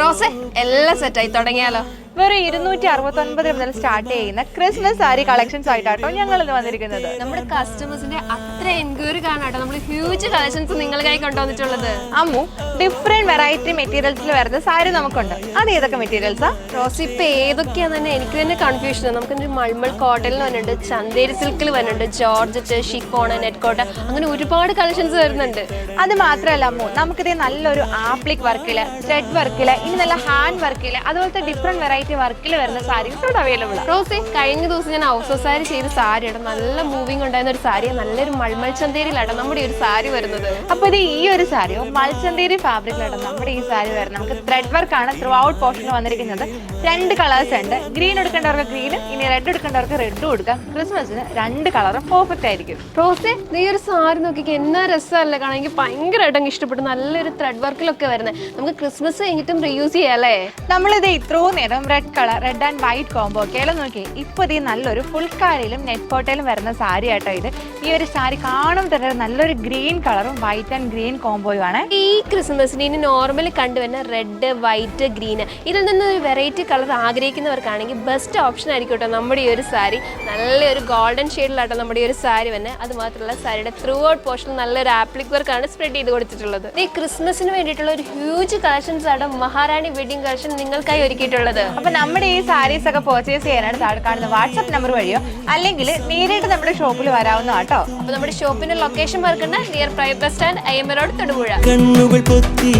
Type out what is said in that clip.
റോസേ എല്ലാം സെറ്റായി തുടങ്ങിയാലോ. വെറും 269 മുതൽ സ്റ്റാർട്ട് ചെയ്യുന്ന ക്രിസ്മസ് സാരി കളക്ഷൻസ് ആയിട്ടാട്ടോ ഞങ്ങൾ ഇന്ന് വന്നിരിക്കുന്നത്. നമ്മുടെ കസ്റ്റമേഴ്സിന്റെ അത്ര എൻക്വയറി കാണാട്ടോ നമ്മൾ ഹ്യൂജ് കളക്ഷൻസ് നിങ്ങൾക്കായി കൊണ്ടുവന്നിട്ടുള്ളത്. അമ്മു, ഡിഫറെന്റ് വെറൈറ്റി മെറ്റീരിയൽസിൽ വരുന്ന സാരി നമുക്കുണ്ട്. അത് ഏതൊക്കെ മെറ്റീരിയൽസാ? റോസ് ഇപ്പൊ ഏതൊക്കെയാന്ന് തന്നെ എനിക്ക് തന്നെ കൺഫ്യൂഷൻ. നമുക്ക് മൾമൾ കോട്ടണിൽ വരുന്നുണ്ട്, ചന്തേരി സിൽക്കിൽ വരുന്നുണ്ട്, ജോർജറ്റ്, ഷിഫോൺ, നെറ്റ് കോട്ടൺ, അങ്ങനെ ഒരുപാട് കളക്ഷൻസ് വരുന്നുണ്ട്. അത് മാത്രമല്ല അമ്മു, നമുക്കിത് നല്ലൊരു ആപ്ലിക് വർക്കില്, ത്രെഡ് വർക്കില്, ഇനി നല്ല ഹാൻഡ് വർക്കില്, അതുപോലത്തെ ഡിഫറെന്റ് വെറൈറ്റി വർക്കിൽ വരുന്ന സാരീസ് ഇവിടെ അവൈലബിൾ ആണ്. റോസേ, കഴിഞ്ഞ ദിവസം ഞാൻ ഔസോ സാരി ചെയ്ത സാരിയാണ്, നല്ല മൂവിങ് ഉണ്ടായിരുന്ന ഒരു സാരി, നല്ലൊരു മൾമൾ ചന്തേരിയിലാണ് നമ്മുടെ ഈ ഒരു സാരി വരുന്നത്. അപ്പൊ ഇത് ഈ ഒരു സാരിയോ മൾച്ചന്തേരി ഫാബ്രിക്കിലാണ് നമ്മുടെ ഈ സാരി വരുന്നത്. നമുക്ക് ത്രെഡ് വർക്ക് ആണ് ത്രൂ ഔട്ട് പോർഷനിൽ വന്നിരിക്കുന്നത്. 2 കളേഴ്സ് ഉണ്ട്. ഗ്രീൻ എടുക്കേണ്ടവർക്ക് ഗ്രീനും, ഇനി റെഡ് എടുക്കേണ്ടവർക്ക് റെഡും കൊടുക്കാം. ക്രിസ്മസിന് 2 കളറും പെർഫെക്റ്റ് ആയിരിക്കും. റോസേ, നീ ഒരു സാരി നോക്കിക്ക് എന്നാ രസമല്ലേ കാണാൻ. എനിക്ക് ഭയങ്കരമായിട്ട് അങ്ങ് ഇഷ്ടപ്പെട്ടു. നല്ലൊരു ത്രെഡ് വർക്കിലൊക്കെ വരുന്നത്. നമുക്ക് ക്രിസ്മസ് കഴിഞ്ഞിട്ടും റീയൂസ് ചെയ്യാല്ലേ. നമ്മളിത് ഇത്രയും നേരം red colour, red and white combo ഒക്കെ എല്ലാം നോക്കി. ഇപ്പൊ ഇത് നല്ലൊരു ഫുൾക്കാരിയിലും നെറ്റ് കോട്ടയിലും വരുന്ന സാരി ആട്ടോ ഇത്. ഈ ഒരു സാരി കാണുമ്പോൾ തന്നെ നല്ലൊരു ഗ്രീൻ കളറും വൈറ്റ് ആൻഡ് ഗ്രീൻ കോംബോയും ആണ്. ഈ ക്രിസ്മസിന് ഇനി നോർമലി കണ്ടുവരുന്ന റെഡ്, വൈറ്റ്, ഗ്രീൻ, ഇതിൽ നിന്ന് ഒരു വെറൈറ്റി കളർ ആഗ്രഹിക്കുന്നവർക്കാണെങ്കിൽ ബെസ്റ്റ് ഓപ്ഷൻ ആയിരിക്കും കേട്ടോ നമ്മുടെ ഈ ഒരു സാരി. നല്ലൊരു ഗോൾഡൻ ഷെയ്ഡിലാട്ടോ നമ്മുടെ ഈ ഒരു സാരി തന്നെ. അത് മാത്രമല്ല സാരിയുടെ ത്രൂ ഔട്ട് പോർഷൻ നല്ലൊരു ആപ്ലിക് വർക്കാണ് സ്പ്രെഡ് ചെയ്ത് കൊടുത്തിട്ടുള്ളത്. ഈ ക്രിസ്മസിന് വേണ്ടിയിട്ടുള്ള ഒരു ഹ്യൂജ് കളക്ഷൻസ് ആണ് മഹാറാണി വെഡിങ് കളക്ഷൻ നിങ്ങൾക്കായി ഒരുക്കിയിട്ടുള്ളത്. അപ്പൊ നമ്മുടെ ഈ സാരീസ് ഒക്കെ പർച്ചേസ് ചെയ്യാനായിട്ട് താഴെ കാണുന്ന വാട്സ്ആപ്പ് നമ്പർ വഴിയോ അല്ലെങ്കിൽ നേരിട്ട് നമ്മുടെ ഷോപ്പിൽ വരാവുന്ന കേട്ടോ. അപ്പൊ നമ്മുടെ ഷോപ്പിന്റെ ലൊക്കേഷൻ മറക്കണ്ട, നിയർ പ്രൈവറ്റ് ബസ് സ്റ്റാൻഡ്, അയ്യമ്പ റോഡ്, തൊടുപുഴ. കണ്ണുകൾ പൊത്തി